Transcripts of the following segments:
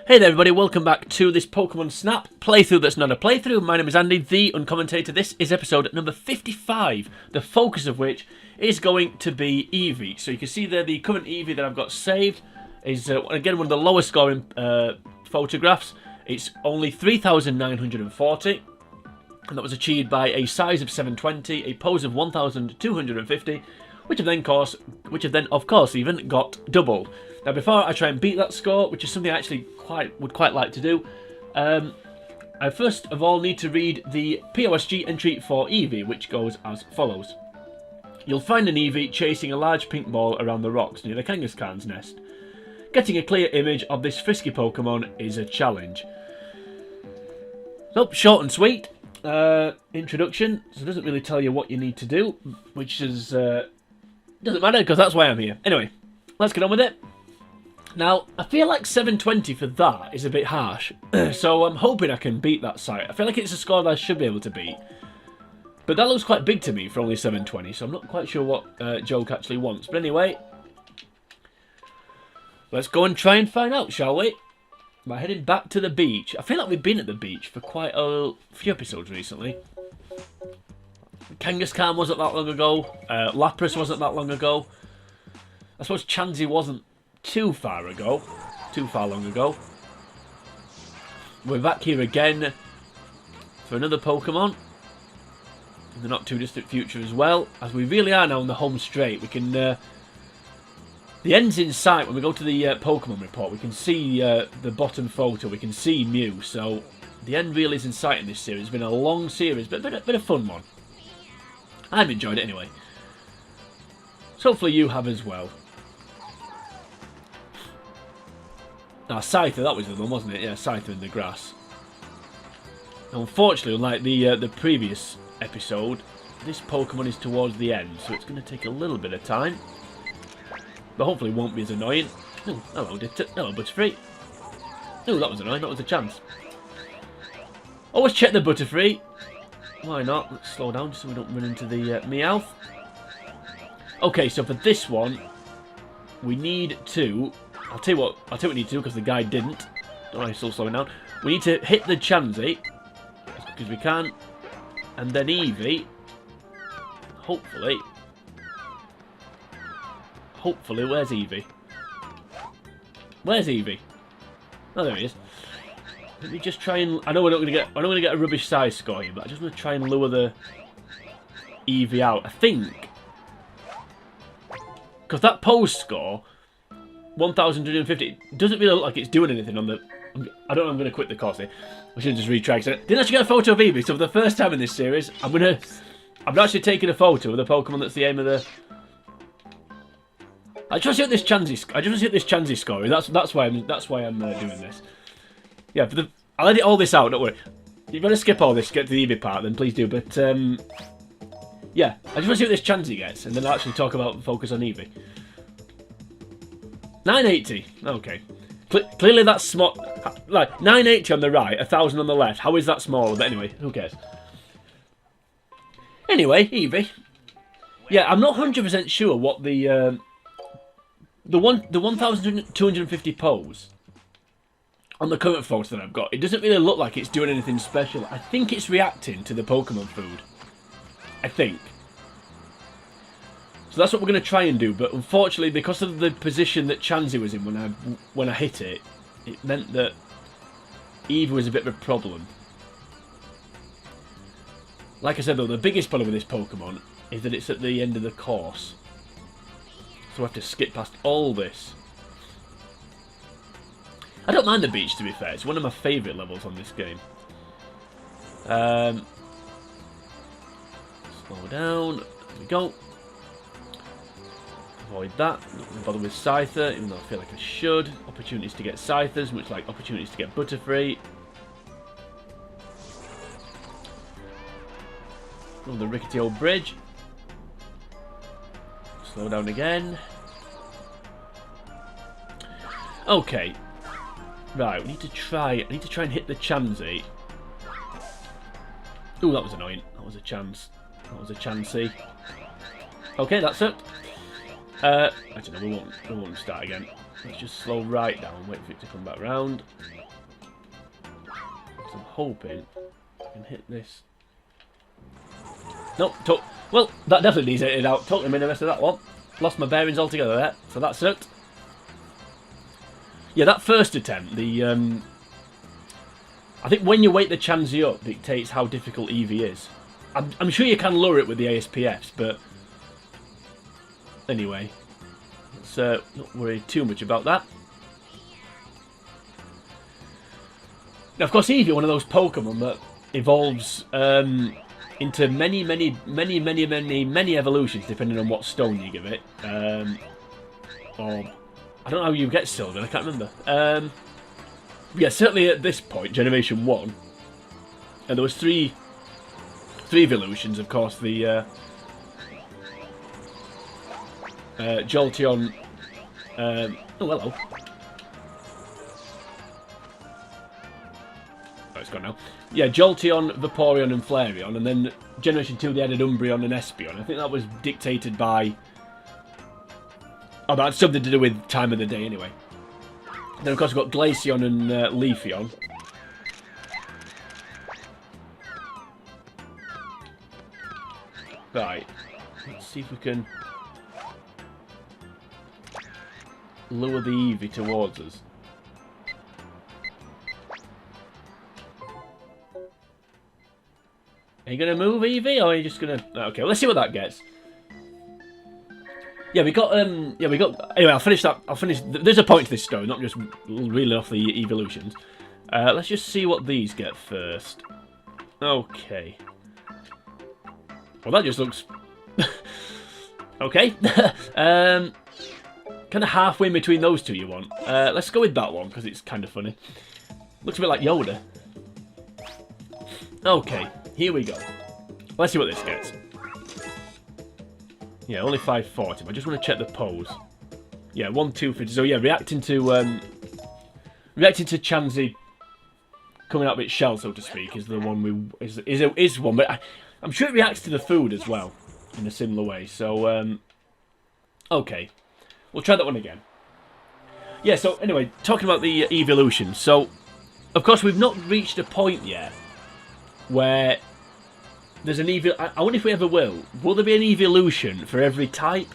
Hey there everybody, welcome back to this Pokemon Snap playthrough that's not a playthrough. My name is Andy, the Uncommentator. This is episode number 55, the focus of which is going to be Eevee. So you can see there the current Eevee that I've got saved is, again, one of the lowest scoring photographs. It's only 3,940, and that was achieved by a size of 720, a pose of 1,250, which have then, of course, even got doubled. Now, before I try and beat that score, which is something I actually would quite like to do, I first of all need to read the POSG entry for Eevee, which goes as follows. You'll find an Eevee chasing a large pink ball around the rocks near the Kangaskhan's nest. Getting a clear image of this frisky Pokemon is a challenge. So, short and sweet introduction, so it doesn't really tell you what you need to do, which is doesn't matter because that's why I'm here. Anyway, let's get on with it. Now, I feel like 720 for that is a bit harsh, so I'm hoping I can beat that site. I feel like it's a score that I should be able to beat, but that looks quite big to me for only 720, so I'm not quite sure what Joke actually wants. But anyway, let's go and try and find out, shall we? We're heading back to the beach. I feel like we've been at the beach for quite a few episodes recently. Kangaskhan wasn't that long ago. Lapras wasn't that long ago. I suppose Chansey wasn't too far long ago. We're back here again for another Pokemon in the not too distant future as well, as we really are now on the home straight. We can the end's in sight. When we go to the Pokemon report, we can see the bottom photo, we can see Mew, so the end really is in sight in this series. It's been a long series, but a bit of fun one. I've enjoyed it anyway, so hopefully you have as well. Ah, Scyther, that was the one, wasn't it? Yeah, Scyther in the grass. Now, unfortunately, unlike the previous episode, this Pokemon is towards the end, so it's going to take a little bit of time. But hopefully it won't be as annoying. Oh, hello, hello, Butterfree. Oh, that was annoying, that was a chance. Always check the Butterfree. Why not? Let's slow down so we don't run into the Meowth. Okay, so for this one, we need to... I'll tell you what we need to do, because the guy didn't. Don't worry, still slowing down. We need to hit the Chansey as quick as we can, and then Eevee. Hopefully, where's Eevee? Where's Eevee? Oh, there he is. Let me just try and... I know we're not going to get a rubbish size score here, but I just want to try and lure the Eevee out. I think because that pose score, 1,250, doesn't really look like it's doing anything on the... I don't know, I'm going to quit the course here. I should just retract it. Didn't actually get a photo of Eevee, so for the first time in this series, I'm actually taking a photo of the Pokemon that's the aim of the... I just want to see what this Chansey score is. That's why I'm doing this. Yeah, I'll edit all this out, don't worry. If you want to skip all this, get to the Eevee part, then please do. But, yeah, I just want to see what this Chansey gets, and then I'll actually talk about focus on Eevee. 980. Okay. Clearly that's small. Like, 980 on the right, 1,000 on the left. How is that smaller? But anyway, who cares? Anyway, Eevee. Yeah, I'm not 100% sure what the 1,250 pose on the current photo that I've got. It doesn't really look like it's doing anything special. I think it's reacting to the Pokemon food. I think. So that's what we're going to try and do, but unfortunately, because of the position that Chansey was in when I hit it, it meant that Eevee was a bit of a problem. Like I said though, the biggest problem with this Pokemon is that it's at the end of the course. So I have to skip past all this. I don't mind the beach, to be fair. It's one of my favourite levels on this game. Slow down. There we go. Avoid that. Not going to bother with Scyther, even though I feel like I should. Opportunities to get Scythers, much like opportunities to get Butterfree. On the rickety old bridge. Slow down again. Okay. Right, I need to try and hit the Chansey. Ooh, that was annoying. That was a chance. That was a Chansey. Okay, that's it. I don't know, we won't start again. Let's just slow right down, wait for it to come back round. So I'm hoping I can hit this. Nope, well, that definitely needs edited out. Totally made the rest of that one. Lost my bearings altogether there, so that's it. Yeah, that first attempt, I think when you weight the Chansey up dictates how difficult Eevee is. I'm sure you can lure it with the ASPFs, but anyway, let's not worry too much about that. Now, of course, Eevee, one of those Pokemon that evolves into many evolutions, depending on what stone you give it. Or I don't know how you get Silver. I can't remember. Yeah, certainly at this point, Generation 1, and there was three evolutions, of course, the Jolteon, oh, hello. Oh, it's gone now. Yeah, Jolteon, Vaporeon and Flareon, and then Generation 2 they added Umbreon and Espeon. I think that was dictated by... Oh, that's something to do with time of the day anyway. Then, of course, we've got Glaceon and Leafeon. Right. Let's see if we can lure the Eevee towards us. Are you going to move, Eevee, or are you just going to... Okay, well, let's see what that gets. Yeah, we got, Anyway, I'll finish that. There's a point to this story, not just reeling off the evolutions. Let's just see what these get first. Okay. Well, that just looks... okay. Kind of halfway in between those two you want. Let's go with that one, because it's kind of funny. Looks a bit like Yoda. Okay, here we go. Let's see what this gets. Yeah, only 540. I just want to check the pose. Yeah, 1, 2, 50. So yeah, reacting to Chansey coming out of its shell, so to speak, is the one is one. But I'm sure it reacts to the food as well in a similar way. So okay, we'll try that one again. Yeah. So anyway, talking about the evolution. So of course we've not reached a point yet where there's an evil. I wonder if we ever will. Will there be an evolution for every type?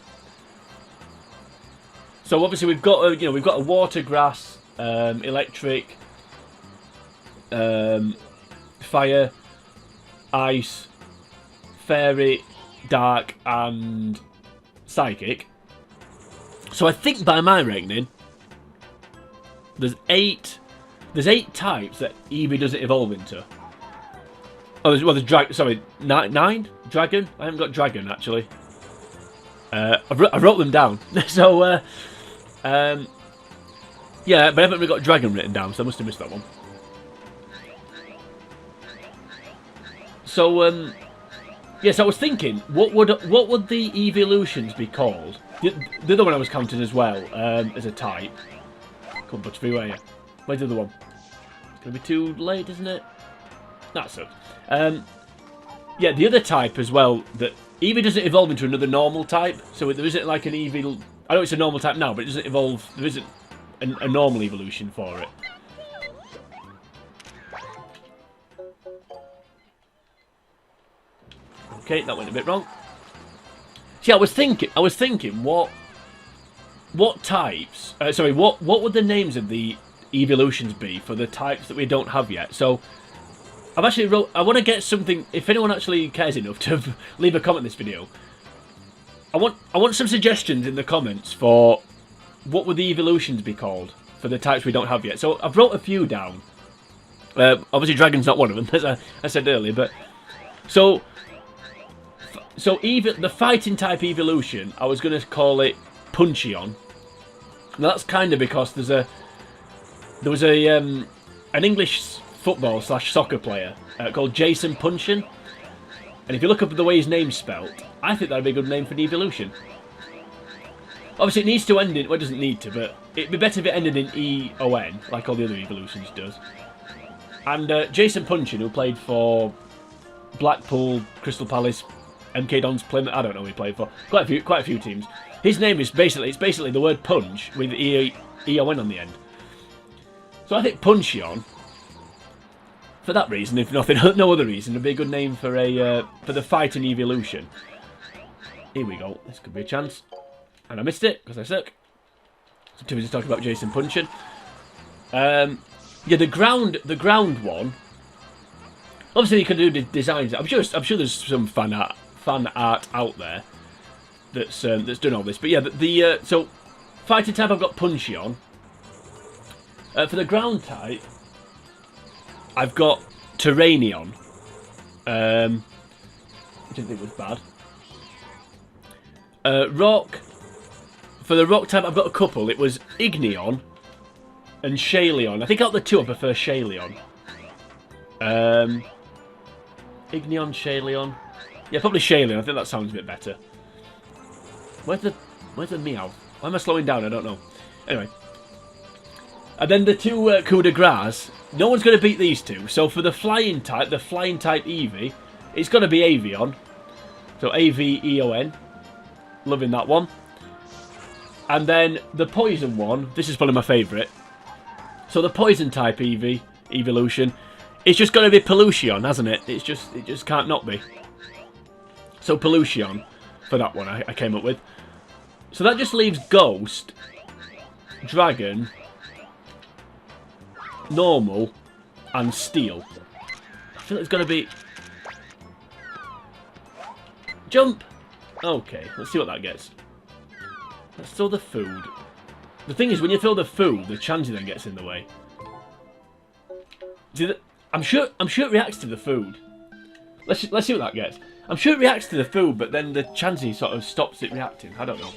So obviously we've got a, we've got a water, grass, electric, fire, ice, fairy, dark, and psychic. So I think by my reckoning, there's 8 types that Eevee doesn't evolve into. Oh, there's 9? Dragon? I haven't got dragon, actually. I wrote them down. So, yeah, but I haven't really got dragon written down, so I must have missed that one. So, yes, I was thinking, what would the evolutions be called? The other one I was counting as well, as a type. Come on, Butterfree, where are you? Where's the other one? It's going to be too late, isn't it? That's it. Yeah, the other type as well, that Eevee doesn't evolve into another normal type, so there isn't like an Eevee... I know it's a normal type now, but it doesn't evolve... There isn't a normal evolution for it. Okay, that went a bit wrong. See, I was thinking, what types... sorry, what would the names of the evolutions be for the types that we don't have yet? So... I've actually I want to get something. If anyone actually cares enough to leave a comment in this video, I want some suggestions in the comments for what would the evolutions be called for the types we don't have yet. So I've wrote a few down. Obviously, dragon's not one of them, as I said earlier. But so even the fighting type evolution, I was going to call it Puncheon. Now that's kind of because there was an English football/soccer player called Jason Puncheon, and if you look up the way his name's spelt, I think that'd be a good name for the evolution. Obviously it needs to end in, well, it doesn't need to, but it'd be better if it ended in E-O-N, like all the other evolutions does. And Jason Puncheon, who played for Blackpool, Crystal Palace, MK Dons, Plymouth. I don't know who he played for. Quite a few teams. His name is basically the word punch with E-O-N on the end. So I think Puncheon, for that reason, if nothing, no other reason, would be a good name for the fighting evolution. Here we go. This could be a chance, and I missed it because I suck. So too busy talking about Jason Puncheon. Yeah, the ground one. Obviously, you can do the designs. I'm sure there's some fan art out there that's done all this. But yeah, so fighting type I've got Puncheon. For the ground type, I've got Terranion. I didn't think it was bad. Rock. For the rock type, I've got a couple. It was Igneon and Shaleon. I think out of the two, I prefer Shaleon. Igneon, Shaleon. Yeah, probably Shaleon. I think that sounds a bit better. Where's the meow? Why am I slowing down? I don't know. Anyway. And then the two coup de grace. No one's going to beat these two. So for the flying type Eevee, it's going to be Avion. So A-V-E-O-N. Loving that one. And then the poison one. This is probably my favourite. So the poison type Eevee evolution. It's just going to be Pollution, hasn't it? It just can't not be. So Pollution for that one I came up with. So that just leaves Ghost, Dragon, Normal, and Steel. I feel it's going to be... Jump! Okay, let's see what that gets. Let's throw the food. The thing is, when you throw the food, the chansey then gets in the way. See, I'm sure it reacts to the food. Let's see what that gets. I'm sure it reacts to the food, but then the chansey sort of stops it reacting. I don't know.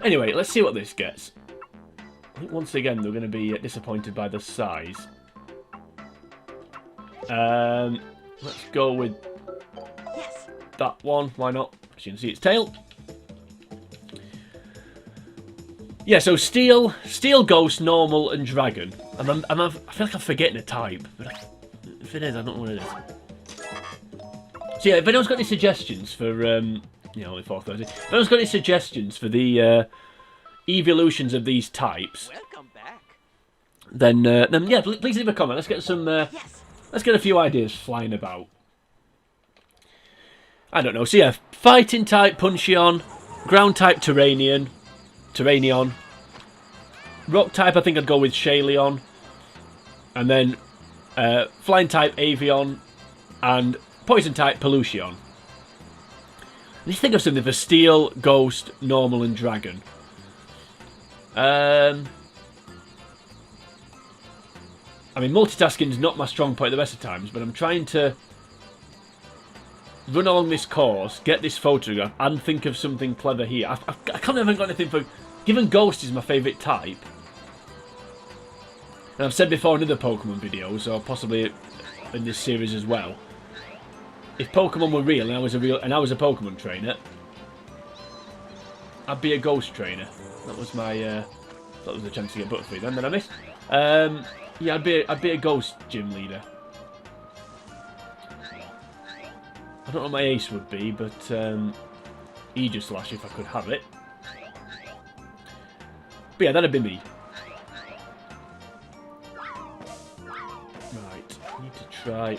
Anyway, let's see what this gets. I think once again they're going to be disappointed by the size. Let's go with that one. Why not? As you can see, its tail. Yeah, so Steel, Ghost, Normal, and Dragon. I feel like I'm forgetting a type, but if it is, I don't know what it is. So yeah, if anyone's got any suggestions for, only 4:30. If anyone's got any suggestions for the evolutions of these types, welcome back. Then yeah, please leave a comment. Let's get some. Let's get a few ideas flying about. I don't know. So yeah, fighting type Puncheon, ground type Terranion, rock type I think I'd go with Shaleon, and then flying type Avion, and poison type Pollution. I need to think of something for Steel, Ghost, Normal, and Dragon. I mean, multitasking is not my strong point the rest of the times, but I'm trying to run along this course, get this photograph, and think of something clever here. I can't even got anything for... Given Ghost is my favourite type, and I've said before in other Pokemon videos, or possibly in this series as well, if Pokemon were real and I was a Pokemon trainer, I'd be a Ghost trainer. That was my that was a chance to get Butterfree then I missed. Yeah, I'd be a Ghost gym leader. I don't know what my ace would be, but Aegislash if I could have it. But yeah, that'd be me. Right, I need to try.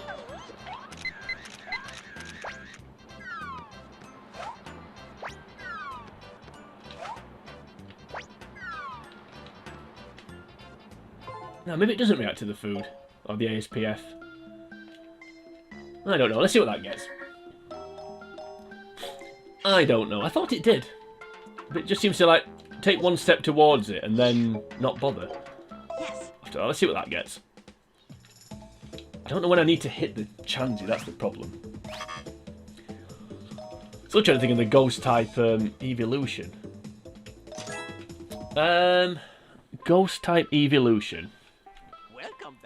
No, maybe it doesn't react to the food or the ASPF. I don't know. Let's see what that gets. I don't know. I thought it did. But it just seems to, like, take one step towards it and then not bother. After all, let's see what that gets. I don't know when I need to hit the Chansey. That's the problem. Still trying to think of the Ghost type evolution. Ghost type evolution.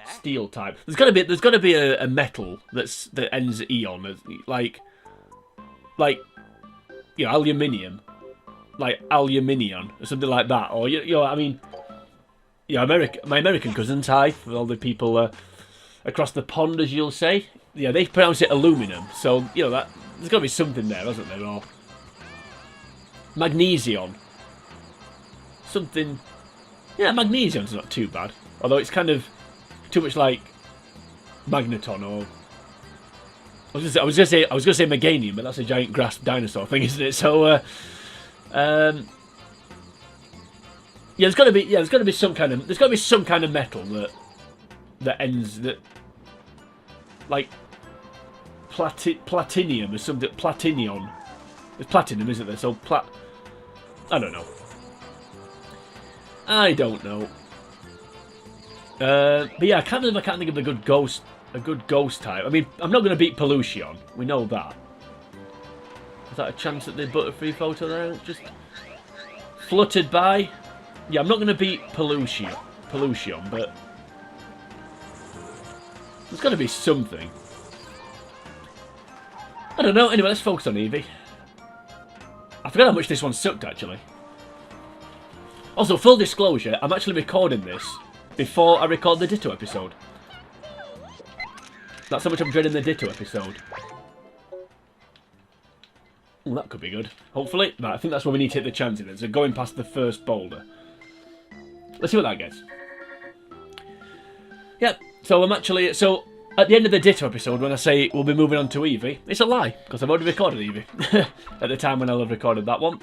Steel type. There's got to be a metal that ends Eon, like aluminium, like aluminium or something like that. Or I mean, my American cousins, hi, for all the people across the pond, as you'll say. Yeah, they pronounce it aluminum. So, you know, that there's got to be something there, hasn't there? Or magnesium. Something... Yeah, magnesium's not too bad. Although it's kind of too much like magneton or... I was gonna say meganium, but that's a giant grass dinosaur thing, isn't it? So, yeah, there's got to be some kind of metal that ends that like platinium or something. Platinium. It's platinum, isn't there? So I don't know. But yeah, I can't think of a good ghost type. I mean, I'm not going to beat Pollution. We know that. Is that a chance at the Butterfree photo there? It's just fluttered by. Yeah, I'm not going to beat Pollution, but there's got to be something. I don't know. Anyway, let's focus on Eevee. I forgot how much this one sucked, actually. Also, full disclosure, I'm actually recording this before I record the Ditto episode. That's how much I'm dreading the Ditto episode. Well, that could be good. Hopefully. Right, I think that's where we need to hit the chance in it. So going past the first boulder. Let's see what that gets. Yep, so I'm actually... So, at the end of the Ditto episode, when I say we'll be moving on to Eevee, it's a lie, because I've already recorded Eevee. At the time when I'll have recorded that one.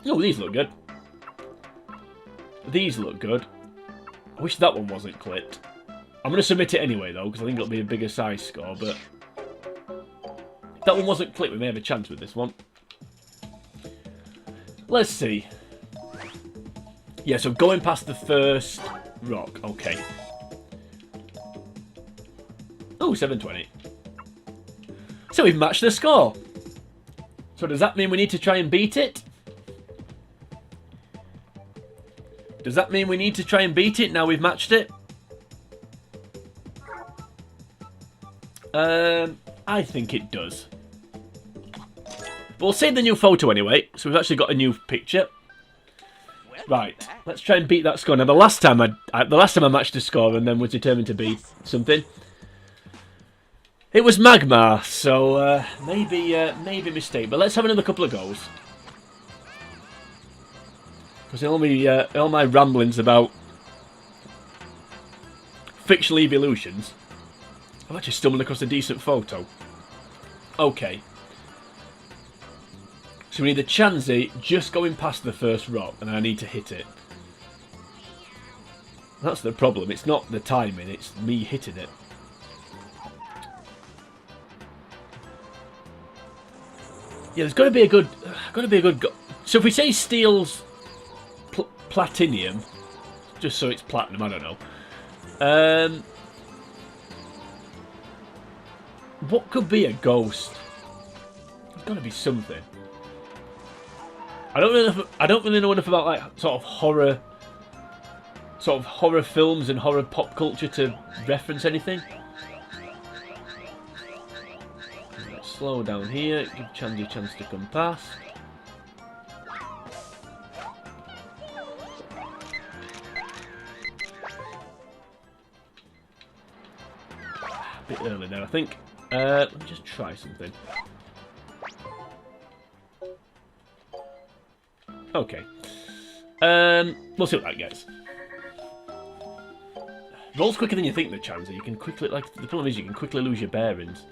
Oh, these look good. These look good. I wish that one wasn't clipped. I'm going to submit it anyway, though, because I think it'll be a bigger size score, but... If that one wasn't clipped, we may have a chance with this one. Let's see. Yeah, so going past the first rock. Okay. Oh, 720. So we've matched the score. So does that mean we need to try and beat it? Does that mean we need to try and beat it now we've matched it? I think it does. But we'll save the new photo anyway. So we've actually got a new picture. Right, let's try and beat that score. Now the last time I matched a score and then was determined to beat something, it was Magmar. So maybe a mistake. But let's have another couple of goes. Because all my ramblings about fictional evolutions, I've actually stumbled across a decent photo. Okay. So we need the Chansey just going past the first rock, and I need to hit it. That's the problem. It's not the timing, it's me hitting it. Yeah, there's got to be a good, so if we say Steel's platinum, just so it's platinum, I don't know. What could be a ghost? There's got to be something. I don't really know enough about like sort of horror films and horror pop culture to reference anything. Slow down here, give Chansey a chance to come past. A bit early there, I think. Let me just try something. Okay. We'll see what that gets. Rolls quicker than you think, the Chansey. You can quickly, like, the problem is you can quickly lose your bearings.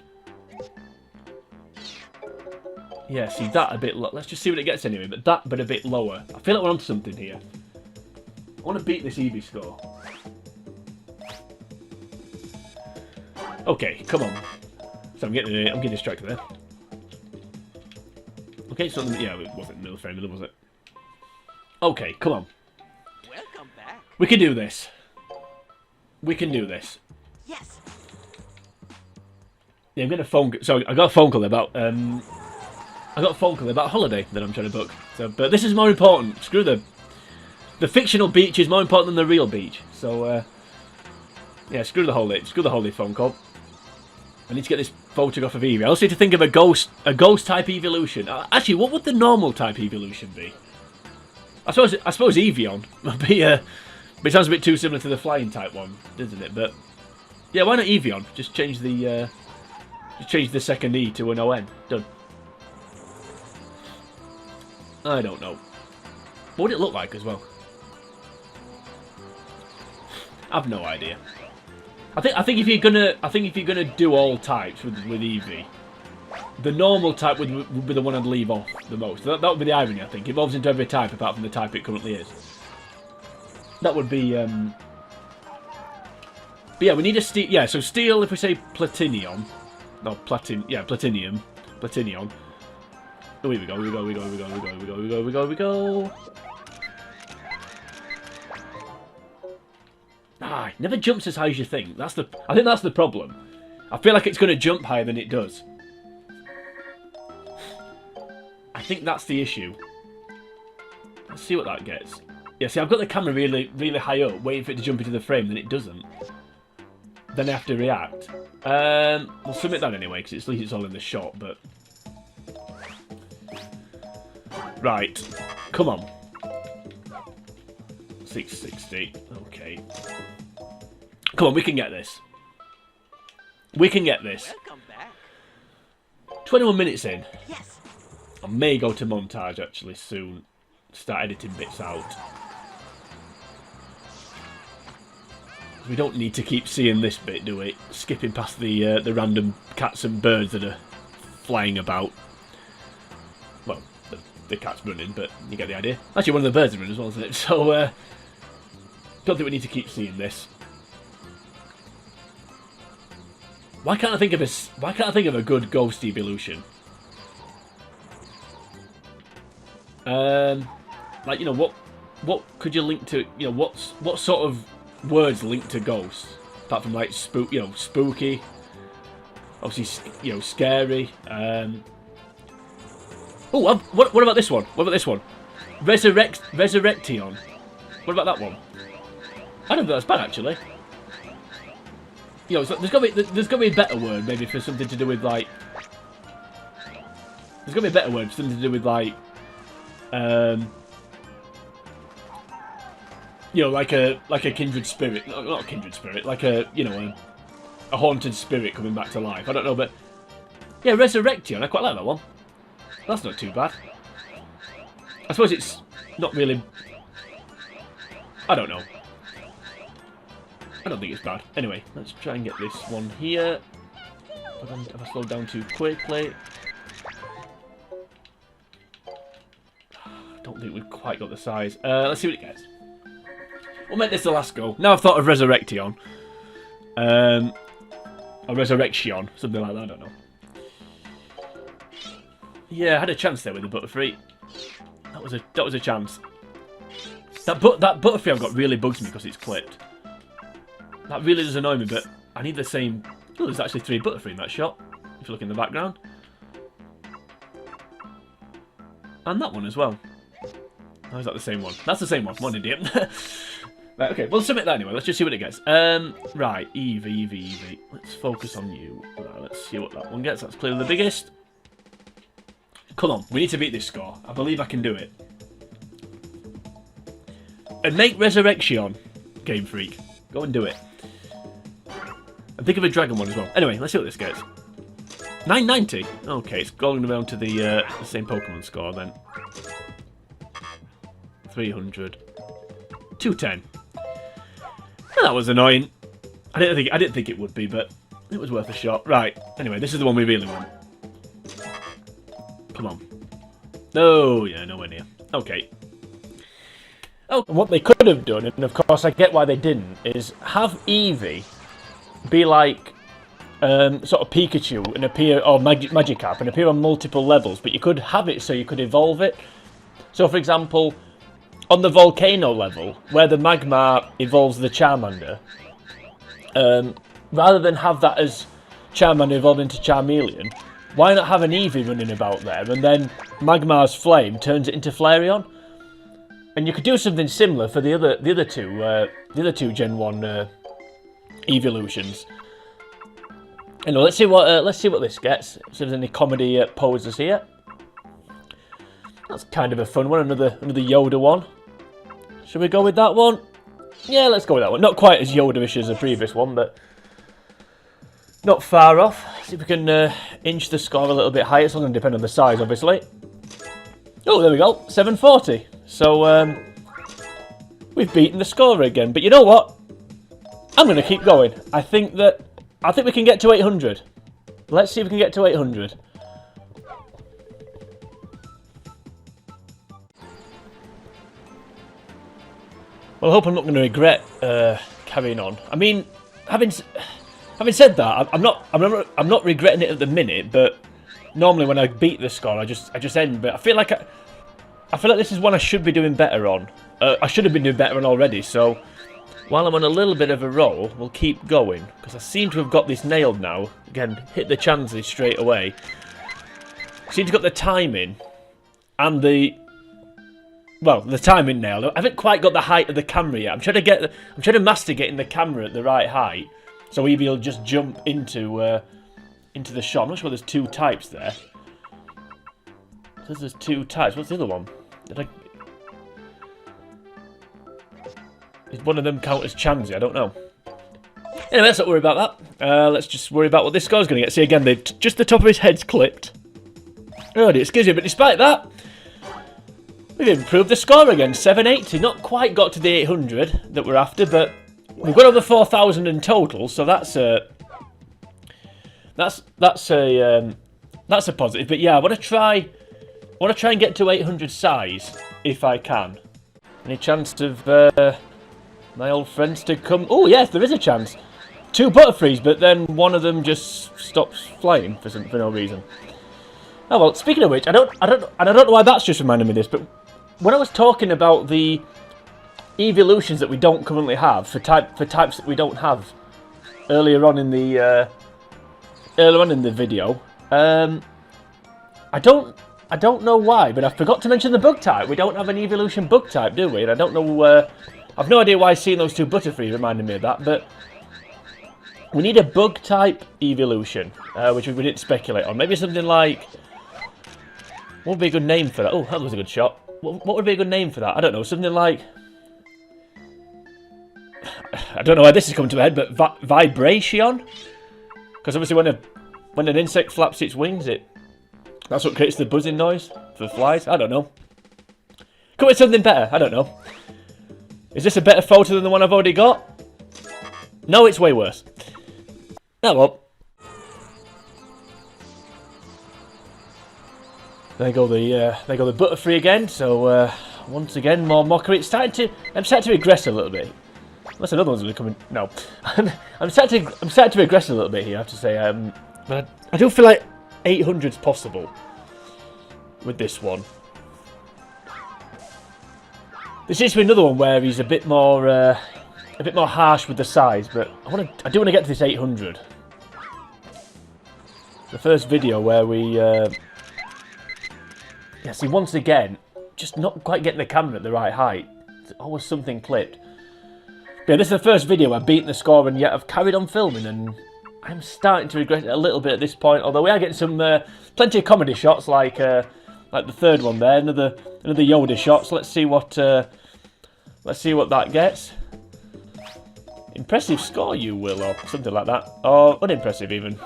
Yeah, see that a bit low. Let's just see what it gets anyway, but that bit a bit lower. I feel like we're onto something here. I want to beat this Eevee score. Okay, come on. So I'm getting distracted there. Okay, so yeah, it wasn't middle frame, was it? Okay, come on. Welcome back. We can do this. We can do this. Yes. Yeah, I'm gonna phone. Sorry, I got a phone call about a holiday that I'm trying to book. So, but this is more important. Screw the fictional beach is more important than the real beach. So, yeah, screw the holiday phone call. I need to get this photograph of Eevee. I also need to think of a ghost type evolution. Actually, what would the normal type evolution be? I suppose Eevee would be but it sounds a bit too similar to the flying type one, doesn't it? But yeah, why not Eevee? Just change the Just change the second E to an ON. Done. I don't know. What would it look like as well? I've no idea. I think if you're gonna do all types with Eevee, the normal type would be the one I'd leave off the most. That would be the irony, I think. It evolves into every type apart from the type it currently is. That would be but yeah, we need a steel. Yeah, so steel. If we say platinium, no platinium. Oh, here we go. We go. Ah, it never jumps as high as you think. I think that's the problem. I feel like it's going to jump higher than it does. I think that's the issue. Let's see what that gets. Yeah, see, I've got the camera really, really high up, waiting for it to jump into the frame, then it doesn't. Then I have to react. We'll submit that anyway, because at least it's all in the shot, but... Right. Come on. 660. Okay. Come on, we can get this. We can get this. Welcome back. 21 minutes in. Yes. I may go to montage actually soon. Start editing bits out. We don't need to keep seeing this bit, do we? Skipping past the random cats and birds that are flying about. Well, the cat's running, but you get the idea. Actually, one of the birds is running as well, isn't it? So, don't think we need to keep seeing this. Why can't I think of a good ghost evolution? Like, you know, what could you link to? You know, what sort of words link to ghosts? Apart from like spooky. Obviously, you know, scary. Oh, what about this one? What about this one? Resurrection. What about that one? I don't think that's bad actually. You know, so there's got to be a better word maybe for something to do with like. There's got to be a better word for something to do with like. You know, like a kindred spirit, not a kindred spirit, like a haunted spirit coming back to life. I don't know, but yeah, resurrection. I quite like that one. That's not too bad. I suppose it's not really. I don't know. I don't think it's bad. Anyway, let's try and get this one here. Have I slowed down too quickly? I don't think we've quite got the size. Let's see what it gets. We'll make this the last go. Now I've thought of resurrection. Or resurrection, something like that, I don't know. Yeah, I had a chance there with the Butterfree. That was a chance. That Butterfree I've got really bugs me because it's clipped. That really does annoy me, but I need the same... Oh, there's actually 3 Butterfree in that shot, if you look in the background. And that one as well. Oh, is that the same one? That's the same one. One idiot. Right, okay, we'll submit that anyway. Let's just see what it gets. Right, Eevee. Let's focus on you. Right, let's see what that one gets. That's clearly the biggest. Come on, we need to beat this score. I believe I can do it. And make Resurrection, Game Freak. Go and do it. And think of a dragon one as well. Anyway, let's see what this gets. 990. Okay, it's going around to the same Pokemon score then. 300. 210. Well, that was annoying. I didn't think it would be, but it was worth a shot. Right. Anyway, this is the one we really want. Come on. Oh, yeah, nowhere near. Okay. Oh, what they could have done, and of course I get why they didn't, is have Eevee be like sort of Pikachu and appear, or Magikarp, and appear on multiple levels, but you could have it so you could evolve it. So, for example, on the Volcano level, where the Magmar evolves the Charmander, rather than have that as Charmander evolved into Charmeleon, why not have an Eevee running about there, and then Magmar's flame turns it into Flareon? And you could do something similar for the other two Gen 1 evolutions. Anyway, let's see what this gets. If there's any comedy poses here. That's kind of a fun one. Another Yoda one. Should we go with that one? Yeah, let's go with that one. Not quite as Yoda-ish as the previous one, but Not far off. See if we can inch the score a little bit higher. It's all going to depend on the size, obviously. Oh, there we go. 740. So, we've beaten the score again. But you know what? I'm going to keep going. I think we can get to 800. Let's see if we can get to 800. Well, I hope I'm not going to regret carrying on. I mean, having said that, I'm not regretting it at the minute. But normally when I beat the score, I just end. But I feel like this is one I should be doing better on. I should have been doing better on already. So while I'm on a little bit of a roll, we'll keep going because I seem to have got this nailed now. Again, hit the chances straight away. Seem to have got the timing and the timing nailed. I haven't quite got the height of the camera yet. I'm trying to master getting the camera at the right height, so Eevee will just jump into the shot. I'm not sure there's two types there. There's two types. What's the other one? Did one of them count as Chansey? I don't know. Anyway, let's not worry about that. Let's just worry about what this score's going to get. See, again, just the top of his head's clipped. Oh, excuse me, but despite that, we've improved the score again. 780. Not quite got to the 800 that we're after, but we've got over 4,000 in total, so that's a positive. But yeah, I want to try and get to 800 size if I can. Any chance of my old friends to come? Oh yes, there is a chance. 2 Butterfrees, but then one of them just stops flying for no reason. Oh well. Speaking of which, I don't know why that's just reminding me of this, but when I was talking about the evolutions that we don't currently have for types that we don't have earlier on in the video, I don't know why, but I forgot to mention the bug type. We don't have an evolution bug type, do we? And I don't know. I've no idea why seeing those 2 Butterfrees reminded me of that, but we need a bug type evolution, which we didn't speculate on. Maybe something like, what would be a good name for that? Oh, that was a good shot. What would be a good name for that? I don't know. Something like, I don't know why this is coming to my head, but vibration? Because obviously when an insect flaps its wings, that's what creates the buzzing noise for flies. I don't know. Come with something better. I don't know. Is this a better photo than the one I've already got? No, it's way worse. Oh well. There go the Butterfree again. So once again, more mockery. I'm starting to regress a little bit. Unless another one's going to come in. No, I'm starting to regress a little bit here. I have to say. But I do feel like 800's possible with this one. This seems to be another one where he's a bit more harsh with the size, but I do want to get to this 800. The first video where we, see, once again, just not quite getting the camera at the right height. There's always something clipped. But yeah, this is the first video I've beaten the score, and yet I've carried on filming, and I'm starting to regret it a little bit at this point. Although we are getting some plenty of comedy shots, like the third one there, another Yoda shot. So let's see what that gets. Impressive score, you will, or something like that, or unimpressive even.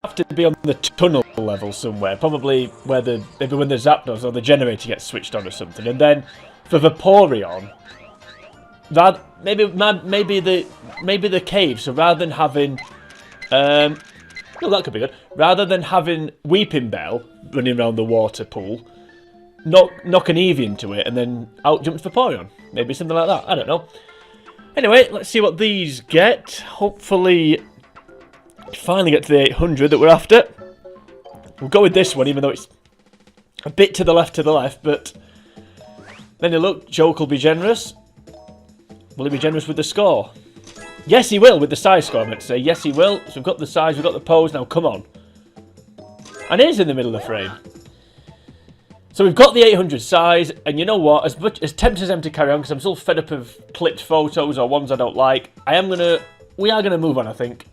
Have to be on the tunnel level somewhere, probably where maybe when the Zapdos or the generator gets switched on or something, and then for Vaporeon, that maybe the cave. So rather than having, that could be good. Rather than having Weeping Bell running around the water pool, knock an Eevee into it, and then out jumps Vaporeon. Maybe something like that. I don't know. Anyway, let's see what these get. Hopefully, finally get to the 800 that we're after. We'll go with this one, even though it's a bit to the left, but then you look, Joke will be generous. Will he be generous with the score? Yes, he will, with the size score, I meant to say. Yes, he will. So we've got the size, we've got the pose. Now, come on. And it is in the middle of the frame. So we've got the 800 size, and you know what? As tempted as I am to carry on, because I'm still fed up of clipped photos or ones I don't like, we are gonna move on, I think.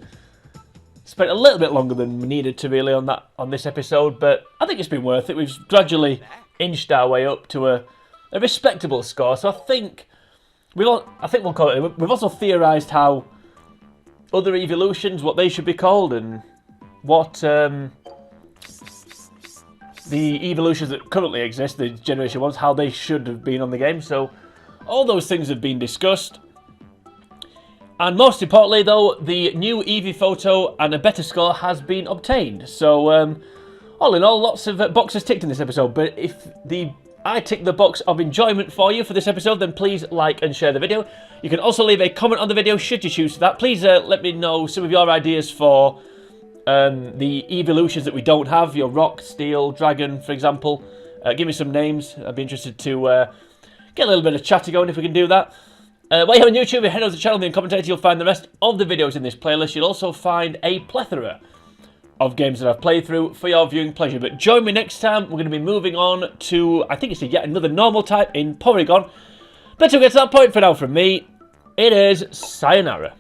Spent a little bit longer than we needed to really on this episode, but I think it's been worth it. We've gradually inched our way up to a respectable score. So I think we'll call it. We've also theorised how other evolutions, what they should be called, and what the evolutions that currently exist, the Generation 1s, how they should have been on the game. So all those things have been discussed. And most importantly, though, the new Eevee photo and a better score has been obtained. So, all in all, lots of boxes ticked in this episode. But if I tick the box of enjoyment for you for this episode, then please like and share the video. You can also leave a comment on the video should you choose that. Please let me know some of your ideas for the evolutions that we don't have. Your rock, steel, dragon, for example. Give me some names. I'd be interested to get a little bit of chatter going if we can do that. While you're on YouTube, head over to the channel and commentate. You'll find the rest of the videos in this playlist. You'll also find a plethora of games that I've played through for your viewing pleasure. But join me next time. We're going to be moving on to, I think it's yet another normal type in Porygon. But to get to that point, for now from me, it is sayonara.